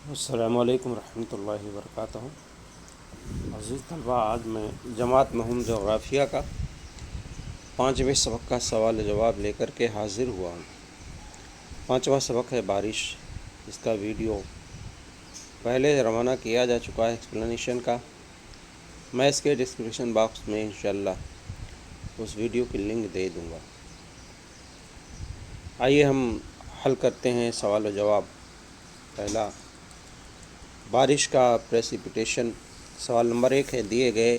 السلام علیکم ورحمۃ اللہ وبرکاتہ۔ عزیز طلباء، آج میں جماعت مہم جغرافیہ کا 5ویں سبق کا سوال و جواب لے کر کے حاضر ہوا ہوں۔ 5واں سبق ہے بارش۔ اس کا ویڈیو پہلے روانہ کیا جا چکا ہے ایکسپلینیشن کا۔ میں اس کے ڈسکرپشن باکس میں انشاءاللہ اس ویڈیو کی لنک دے دوں گا۔ آئیے ہم حل کرتے ہیں سوال و جواب۔ پہلا، بارش کا پریسیپیٹیشن۔ سوال نمبر 1 ہے، دیے گئے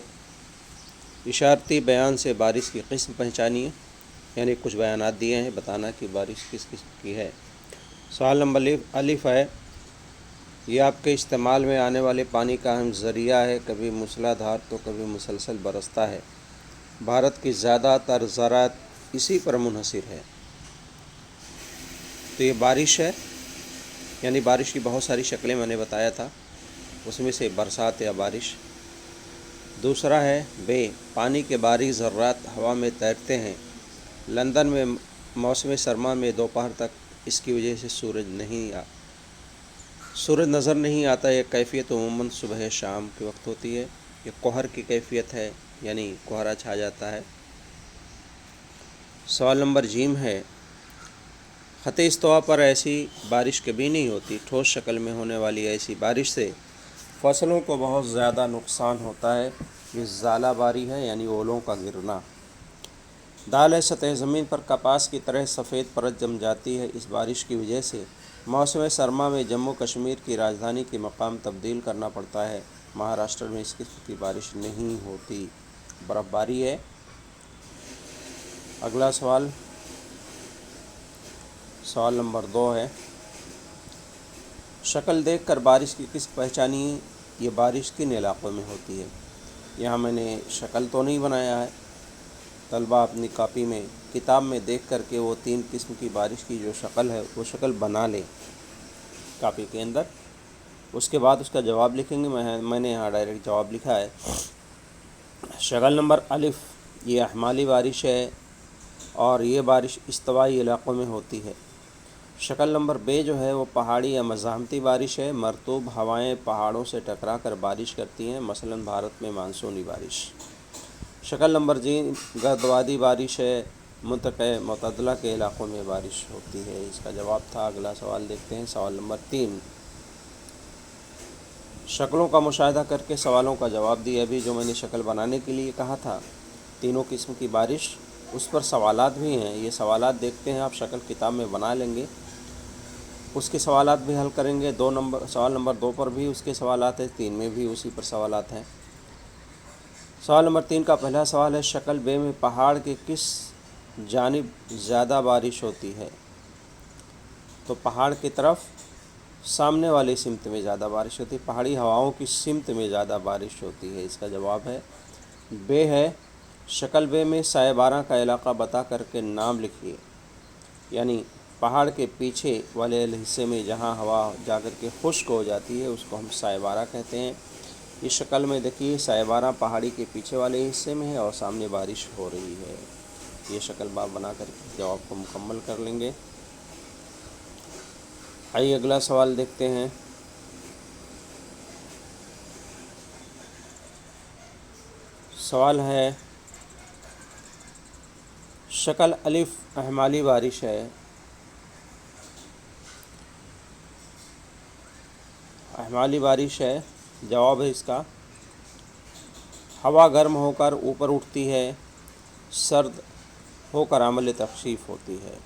اشارتی بیان سے بارش کی قسم پہچانیے، یعنی کچھ بیانات دیے ہیں، بتانا کہ بارش کس قسم کی ہے۔ سوال نمبر الف ہے، یہ آپ کے استعمال میں آنے والے پانی کا اہم ذریعہ ہے، کبھی موسلا دھار تو کبھی مسلسل برستا ہے۔ بھارت کی زیادہ تر زراعت اسی پر منحصر ہے۔ تو یہ بارش ہے، یعنی بارش کی بہت ساری شکلیں میں نے بتایا تھا، اس میں سے برسات یا بارش۔ دوسرا ہے بے، پانی کے باریک ذرات ہوا میں تیرتے ہیں۔ لندن میں موسم سرما میں دوپہر تک اس کی وجہ سے سورج نظر نہیں آتا۔ یہ کیفیت عموماً صبح شام کے وقت ہوتی ہے۔ یہ کوہر کی کیفیت ہے، یعنی کوہرا چھا جاتا ہے۔ سوال نمبر جیم ہے، خط استوا پر ایسی بارش کبھی نہیں ہوتی۔ ٹھوس شکل میں ہونے والی ایسی بارش سے فصلوں کو بہت زیادہ نقصان ہوتا ہے۔ یہ ژالہ باری ہے، یعنی اولوں کا گرنا۔ دال ہے، سطح زمین پر کپاس کی طرح سفید پرت جم جاتی ہے۔ اس بارش کی وجہ سے موسم سرما میں جموں کشمیر کی راجدھانی کی مقام تبدیل کرنا پڑتا ہے۔ مہاراشٹر میں اس قسم کی بارش نہیں ہوتی، برف باری ہے۔ اگلا سوال نمبر 2 ہے، شکل دیکھ کر بارش کی قسم پہچانیے، یہ بارش کن علاقوں میں ہوتی ہے۔ یہاں میں نے شکل تو نہیں بنایا ہے، طلبہ اپنی کاپی میں کتاب میں دیکھ کر کے وہ 3 قسم کی بارش کی جو شکل ہے وہ شکل بنا لیں کاپی کے اندر۔ اس کے بعد اس کا جواب لکھیں گے۔ میں نے یہاں ڈائریکٹ جواب لکھا ہے۔ شکل نمبر الف، یہ احمالی بارش ہے اور یہ بارش استوائی علاقوں میں ہوتی ہے۔ شکل نمبر بے جو ہے وہ پہاڑی یا مزاحمتی بارش ہے۔ مرطوب ہوائیں پہاڑوں سے ٹکرا کر بارش کرتی ہیں، مثلاً بھارت میں مانسونی بارش۔ شکل نمبر جی گرد وادی بارش ہے، منطقہ معتدلہ کے علاقوں میں بارش ہوتی ہے۔ اس کا جواب تھا۔ اگلا سوال دیکھتے ہیں، سوال نمبر 3، شکلوں کا مشاہدہ کر کے سوالوں کا جواب دیا۔ ابھی جو میں نے شکل بنانے کے لیے کہا تھا، تینوں قسم کی بارش، اس پر سوالات بھی ہیں۔ یہ سوالات دیکھتے ہیں، آپ شکل کتاب میں بنا لیں گے، اس کے سوالات بھی حل کریں گے۔ سوال نمبر 2 پر بھی اس کے سوالات ہیں، 3 میں بھی اسی پر سوالات ہیں۔ سوال نمبر 3 کا پہلا سوال ہے، شکل بے میں پہاڑ کے کس جانب زیادہ بارش ہوتی ہے؟ تو پہاڑ کی طرف سامنے والی سمت میں زیادہ بارش ہوتی ہے، پہاڑی ہواؤں کی سمت میں زیادہ بارش ہوتی ہے۔ اس کا جواب ہے بے ہے۔ شکل بے میں سائے بارہ کا علاقہ بتا کر کے نام لکھیے، یعنی پہاڑ کے پیچھے والے حصے میں جہاں ہوا جا کر کے خشک ہو جاتی ہے اس کو ہم سائے بارہ کہتے ہیں۔ اس شکل میں دیکھیے، سائے بارہ پہاڑی کے پیچھے والے حصے میں ہے اور سامنے بارش ہو رہی ہے۔ یہ شکل باب بنا کر کے جواب کو مکمل کر لیں گے۔ آئیے اگلا سوال دیکھتے ہیں۔ سوال ہے، شکل الف احمالی بارش ہے۔ احمالی بارش ہے، جواب ہے اس کا، ہوا گرم ہو کر اوپر اٹھتی ہے، سرد ہو کر عمل تخفیف ہوتی ہے۔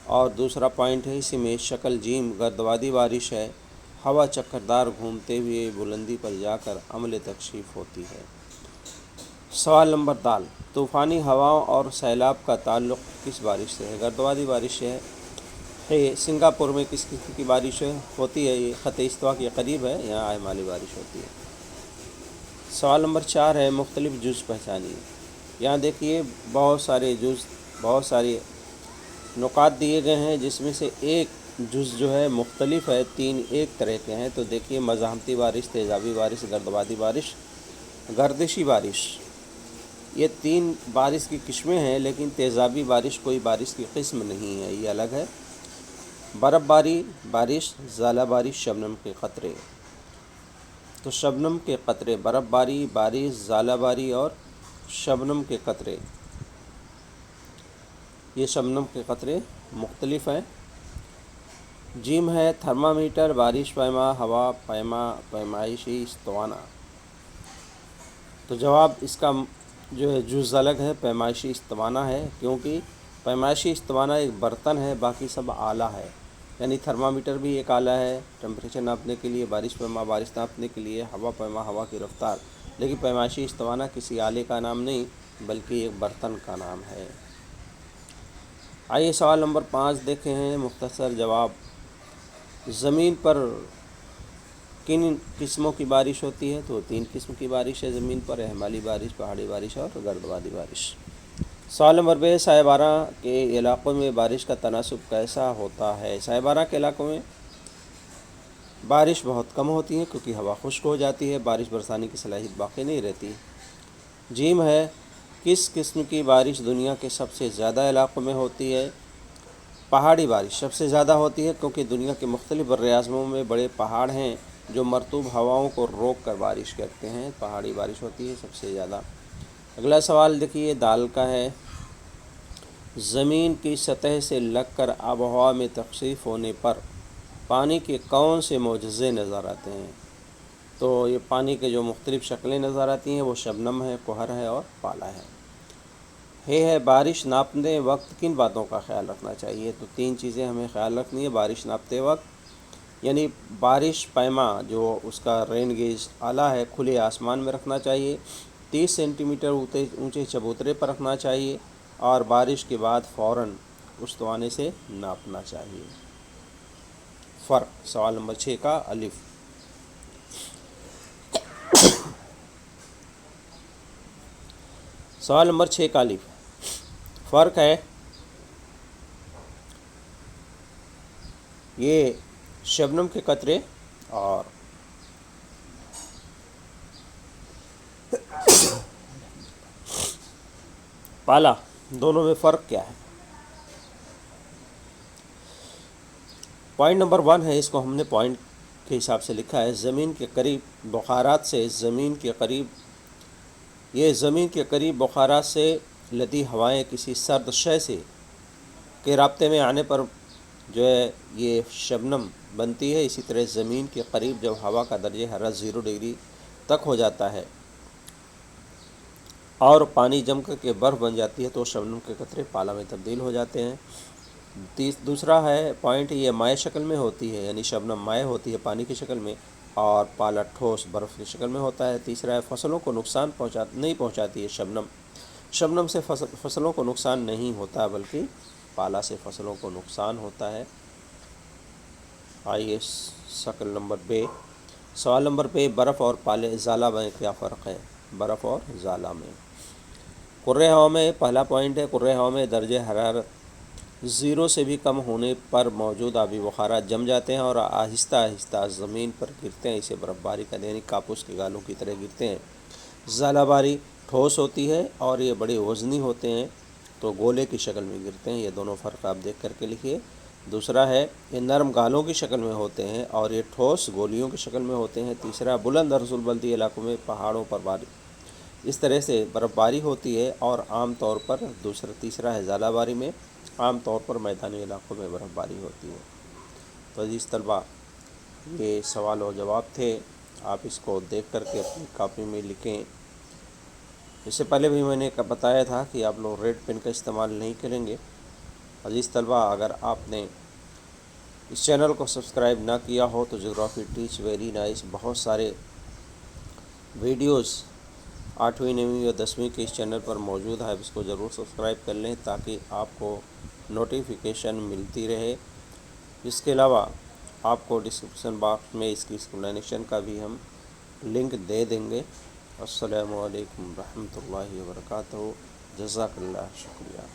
اور دوسرا پوائنٹ ہے اسی میں، شکل جیم گرد وادی بارش ہے، ہوا چکردار گھومتے ہوئے بلندی پر جا کر عمل تکشیف ہوتی ہے۔ سوال نمبر دال، طوفانی ہواؤں اور سیلاب کا تعلق کس بارش سے ہے؟ گرد وادی بارش ہے۔ سنگاپور میں کس قسم کی بارش ہوتی ہے؟ یہ خط استوا کے قریب ہے، یہاں احمالی بارش ہوتی ہے۔ سوال نمبر 4 ہے، مختلف جز پہچانیے۔ یہاں دیکھیے بہت سارے نقاط دیے گئے ہیں، جس میں سے ایک جز جو ہے مختلف ہے، 3 ایک طرح کے ہیں۔ تو دیکھیے، مزاحمتی بارش، تیزابی بارش، گرد وادی بارش، گردشی بارش، یہ 3 بارش کی قسمیں ہیں، لیکن تیزابی بارش کوئی بارش کی قسم نہیں ہے، یہ الگ ہے۔ برف باری، بارش، ژالہ باری، شبنم کے قطرے۔ تو شبنم کے قطرے، برف باری، بارش، ژالہ باری اور شبنم کے قطرے، یہ شبنم کے قطرے مختلف ہیں۔ جیم ہے تھرمامیٹر، بارش پیما، ہوا پیما، پیمائشی استوانہ۔ تو جواب اس کا جو ہے جز الگ ہے، پیمائشی استوانہ ہے، کیونکہ پیمائشی استوانہ ایک برتن ہے، باقی سب آلہ ہے۔ یعنی تھرمامیٹر بھی ایک آلہ ہے ٹمپریچر ناپنے کے لیے، بارش پیما بارش ناپنے کے لیے، ہوا پیما ہوا کی رفتار، لیکن پیمائشی استوانہ کسی آلے کا نام نہیں بلکہ ایک برتن کا نام ہے۔ آئیے سوال نمبر 5 دیکھیں ہیں مختصر جواب۔ زمین پر کن قسموں کی بارش ہوتی ہے؟ تو 3 قسم کی بارش ہے زمین پر، ہمالی بارش، پہاڑی بارش اور گردبادی بارش۔ سوال نمبر 2، سائے بارہ کے علاقوں میں بارش کا تناسب کیسا ہوتا ہے؟ سائے بارہ کے علاقوں میں بارش بہت کم ہوتی ہے کیونکہ ہوا خشک ہو جاتی ہے، بارش برسانے کی صلاحیت باقی نہیں رہتی۔ جیم ہے کس قسم کی بارش دنیا کے سب سے زیادہ علاقوں میں ہوتی ہے؟ پہاڑی بارش سب سے زیادہ ہوتی ہے کیونکہ دنیا کے مختلف براعظموں میں بڑے پہاڑ ہیں جو مرطوب ہواؤں کو روک کر بارش کرتے ہیں، پہاڑی بارش ہوتی ہے سب سے زیادہ۔ اگلا سوال دیکھیے دال کا ہے، زمین کی سطح سے لگ کر آب و ہوا میں تخصیف ہونے پر پانی کے کون سے معجزے نظر آتے ہیں؟ تو یہ پانی کے جو مختلف شکلیں نظر آتی ہیں وہ شبنم ہے، کہر ہے اور پالا ہے۔ ہے بارش ناپنے وقت کن باتوں کا خیال رکھنا چاہیے؟ تو 3 چیزیں ہمیں خیال رکھنی ہے بارش ناپتے وقت، یعنی بارش پیما جو اس کا رین گیج آلہ ہے کھلے آسمان میں رکھنا چاہیے، 30 سینٹی میٹر اونچے چبوترے پر رکھنا چاہیے، اور بارش کے بعد فوراً استوانے سے ناپنا چاہیے۔ فرق سوال نمبر 6 کا الف۔ سوال نمبر 6 کا الف، فرق ہے یہ شبنم کے قطرے اور پالا دونوں میں فرق کیا ہے؟ پوائنٹ نمبر 1 ہے، اس کو ہم نے پوائنٹ کے حساب سے لکھا ہے، زمین کے قریب بخارات سے زمین کے قریب بخارات سے لدی ہوائیں کسی سرد شے سے کے رابطے میں آنے پر جو ہے یہ شبنم بنتی ہے۔ اسی طرح زمین کے قریب جب ہوا کا درجہ حرارت 0 ڈگری تک ہو جاتا ہے اور پانی جم کر کے برف بن جاتی ہے تو شبنم کے قطرے پالا میں تبدیل ہو جاتے ہیں۔ دوسرا ہے پوائنٹ، یہ مائع شکل میں ہوتی ہے، یعنی شبنم مائع ہوتی ہے پانی کی شکل میں اور پالا ٹھوس برف کی شکل میں ہوتا ہے۔ تیسرا ہے فصلوں کو نقصان نہیں پہنچاتی ہے شبنم سے فصلوں کو نقصان نہیں ہوتا بلکہ پالا سے فصلوں کو نقصان ہوتا ہے۔ آئیے شکل نمبر ب، سوال نمبر ب، برف اور ژالہ میں کیا فرق ہے؟ برف اور ژالہ میں کرۂ ہوا میں پہلا پوائنٹ ہے، کرۂ ہوا میں درجہ حرارت 0 سے بھی کم ہونے پر موجود آبی بخارات جم جاتے ہیں اور آہستہ آہستہ زمین پر گرتے ہیں، اسے برف باری کا یعنی کاپوس کے گالوں کی طرح گرتے ہیں۔ ژالہ باری ٹھوس ہوتی ہے اور یہ بڑے وزنی ہوتے ہیں تو گولے کی شکل میں گرتے ہیں، یہ دونوں فرق آپ دیکھ کر کے لکھیے۔ دوسرا ہے یہ نرم گالوں کی شکل میں ہوتے ہیں اور یہ ٹھوس گولیوں کی شکل میں ہوتے ہیں۔ تیسرا بلند اور بلدی علاقوں میں پہاڑوں پر اس طرح سے برف باری ہوتی ہے اور عام طور پر تیسرا ہے ژالہ باری میں عام طور پر میدانی علاقوں میں برف باری ہوتی ہے۔ تو عزیز طلباء یہ سوال و جواب تھے، آپ اس کو دیکھ کر کے اپنی کاپی میں لکھیں۔ اس سے پہلے بھی میں نے بتایا تھا کہ آپ لوگ ریڈ پین کا استعمال نہیں کریں گے۔ عزیز طلباء اگر آپ نے اس چینل کو سبسکرائب نہ کیا ہو تو جغرافی ٹیچ ویری نائس بہت سارے ویڈیوز 8ویں 9ویں یا 10ویں کے اس چینل پر موجود ہے، اس کو ضرور سبسکرائب کر لیں تاکہ آپ کو نوٹیفیکیشن ملتی رہے۔ اس کے علاوہ آپ کو ڈسکرپشن باکس میں اس کی ایکسپلینیشن کا بھی ہم لنک دے دیں گے۔ السلام علیکم ورحمۃ اللہ وبرکاتہ، جزاک اللہ، شکریہ۔